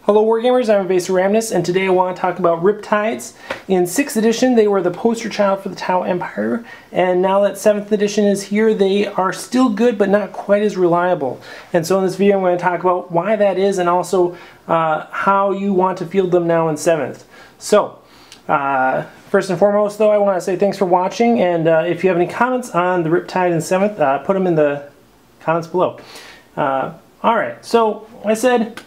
Hello Wargamers, I'm Firebase, and today I want to talk about Riptides. In 6th edition they were the poster child for the Tau Empire, and now that 7th edition is here they are still good but not quite as reliable. And so in this video I'm going to talk about why that is and also how you want to field them now in 7th. So, first and foremost though, I want to say thanks for watching, and if you have any comments on the Riptide in 7th, put them in the comments below. Alright, so I said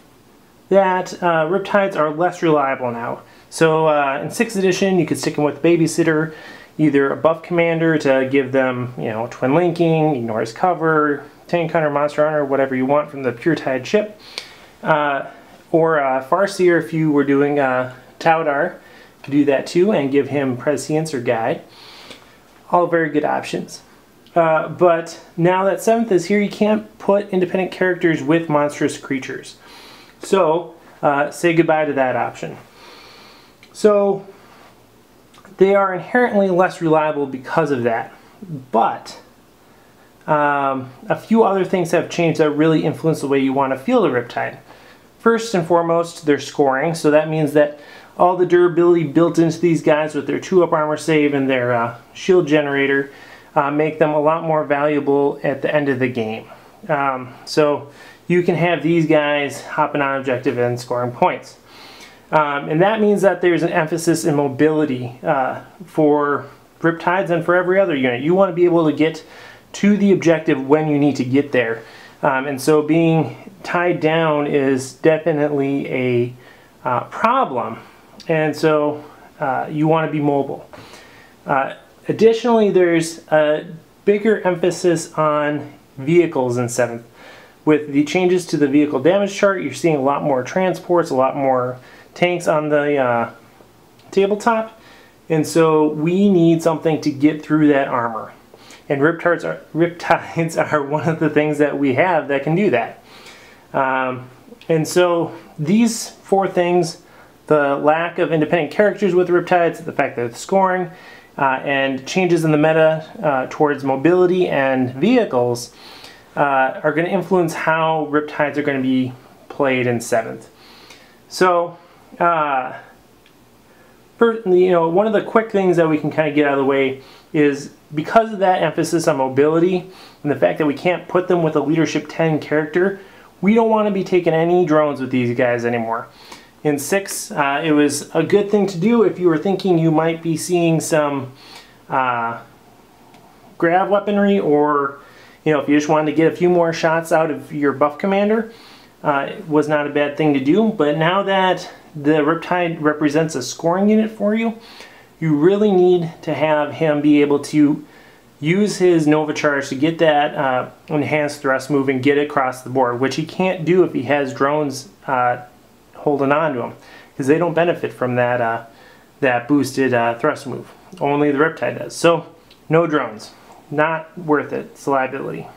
that Riptides are less reliable now. So in 6th edition you could stick them with Babysitter, either a buff commander to give them, twin linking, ignore his cover, tank hunter, monster hunter, whatever you want from the Riptide ship, or Farseer if you were doing Taudar, you could do that too and give him Prescience or Guide. All very good options. But now that 7th is here, you can't put independent characters with monstrous creatures. So, say goodbye to that option. So, they are inherently less reliable because of that. But, a few other things have changed that really influence the way you want to field a Riptide. First and foremost, their scoring. So that means that all the durability built into these guys with their 2-up armor save and their shield generator make them a lot more valuable at the end of the game. So you can have these guys hopping on objective and scoring points. And that means that there's an emphasis in mobility for Riptides and for every other unit. You want to be able to get to the objective when you need to get there. And so being tied down is definitely a problem. And so you want to be mobile. Additionally, there's a bigger emphasis on vehicles in 7th. With the changes to the vehicle damage chart, you're seeing a lot more transports, a lot more tanks on the tabletop, and so we need something to get through that armor. And Riptides are one of the things that we have that can do that. And so these 4 things, the lack of independent characters with Riptides, the fact that it's scoring, and changes in the meta towards mobility and vehicles, are going to influence how Riptides are going to be played in 7th. So, one of the quick things that we can kind of get out of the way is because of that emphasis on mobility and the fact that we can't put them with a leadership 10 character, we don't want to be taking any drones with these guys anymore. In 6, it was a good thing to do if you were thinking you might be seeing some grav weaponry, or if you just wanted to get a few more shots out of your buff commander, it was not a bad thing to do. But now that the Riptide represents a scoring unit for you, you really need to have him be able to use his Nova Charge to get that enhanced thrust move and get across the board, which he can't do if he has drones holding on to him, because they don't benefit from that, that boosted thrust move. Only the Riptide does. So, no drones. Not worth it. It's a liability.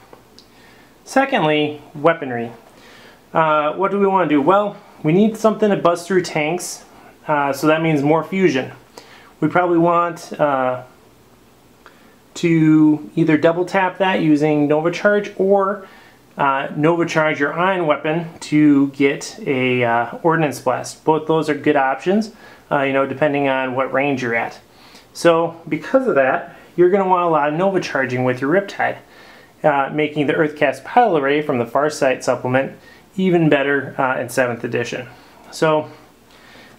Secondly, weaponry. What do we want to do? Well, we need something to bust through tanks, so that means more fusion. We probably want to either double tap that using Nova Charge, or Nova Charge your ion weapon to get a ordnance blast. Both those are good options, depending on what range you're at. So because of that, you're going to want a lot of Nova Charging with your Riptide, making the Earthcast Pile Array from the Farsight supplement even better in 7th edition. So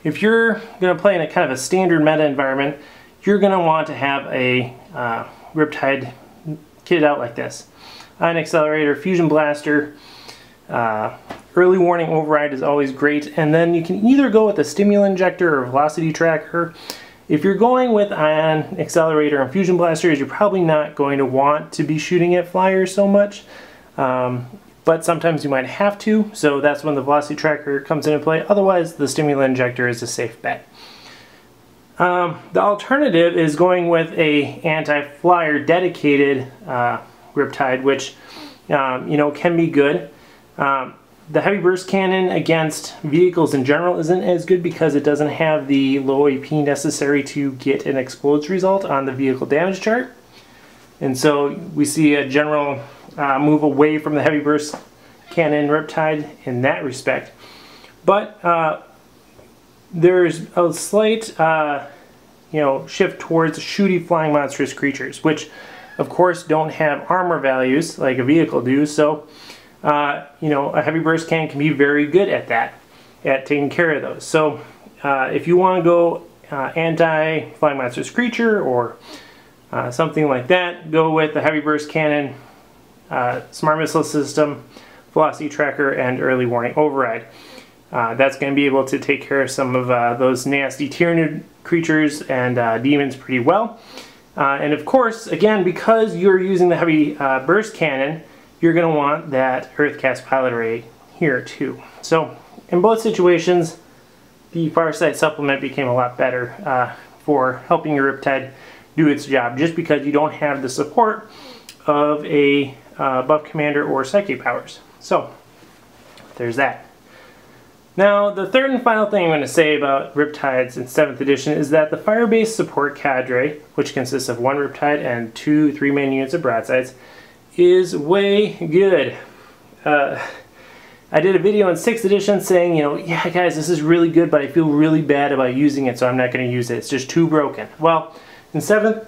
if you're going to play in a kind of a standard meta environment, you're going to want to have a Riptide kitted out like this. An Accelerator, Fusion Blaster, Early Warning Override is always great, and then you can either go with a Stimulant Injector or Velocity Tracker. If you're going with Ion, Accelerator, and Fusion Blasters, you're probably not going to want to be shooting at flyers so much, but sometimes you might have to, so that's when the Velocity Tracker comes into play. Otherwise, the Stimulant Injector is a safe bet. The alternative is going with a anti-flyer dedicated Riptide, which can be good. The heavy burst cannon against vehicles in general isn't as good because it doesn't have the low AP necessary to get an explodes result on the vehicle damage chart. And so we see a general move away from the heavy burst cannon Riptide in that respect. but there's a slight shift towards shooty flying monstrous creatures, which of course don't have armor values like a vehicle do. So a heavy burst cannon can be very good at that, at taking care of those. So if you want to go anti flying monstrous creature or something like that, go with the heavy burst cannon, smart missile system, velocity tracker, and early warning override. That's going to be able to take care of some of those nasty Tyranid creatures and demons pretty well. And of course, again, because you're using the heavy burst cannon, you're going to want that Earthcast pilot array here too. So in both situations, the Farsight supplement became a lot better for helping your Riptide do its job, just because you don't have the support of a buff commander or psychic powers. So there's that. Now, the third and final thing I'm going to say about Riptides in 7th edition is that the Firebase Support Cadre, which consists of 1 Riptide and 2 3-man units of broadsides, is way good. I did a video in 6th edition saying, yeah guys, this is really good, but I feel really bad about using it, so I'm not going to use it. It's just too broken. Well, in 7th,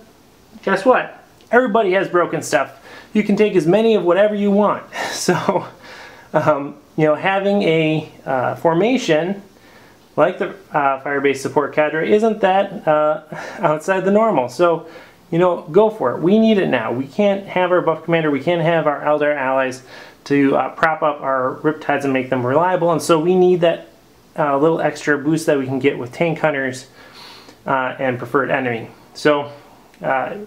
guess what? Everybody has broken stuff. You can take as many of whatever you want. So, having a formation like the Firebase Support Cadre isn't that outside the normal. So, go for it. We need it now. We can't have our buff commander, we can't have our Eldar allies to prop up our Riptides and make them reliable, and so we need that little extra boost that we can get with tank hunters and preferred enemy. So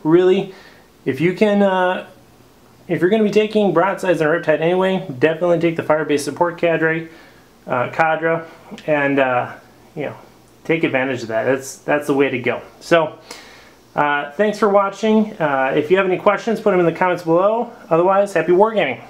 really, if you can, if you're going to be taking broadsides and Riptide anyway, definitely take the Firebase Support Cadre, and take advantage of that. That's the way to go. So thanks for watching. If you have any questions, put them in the comments below. Otherwise, happy wargaming.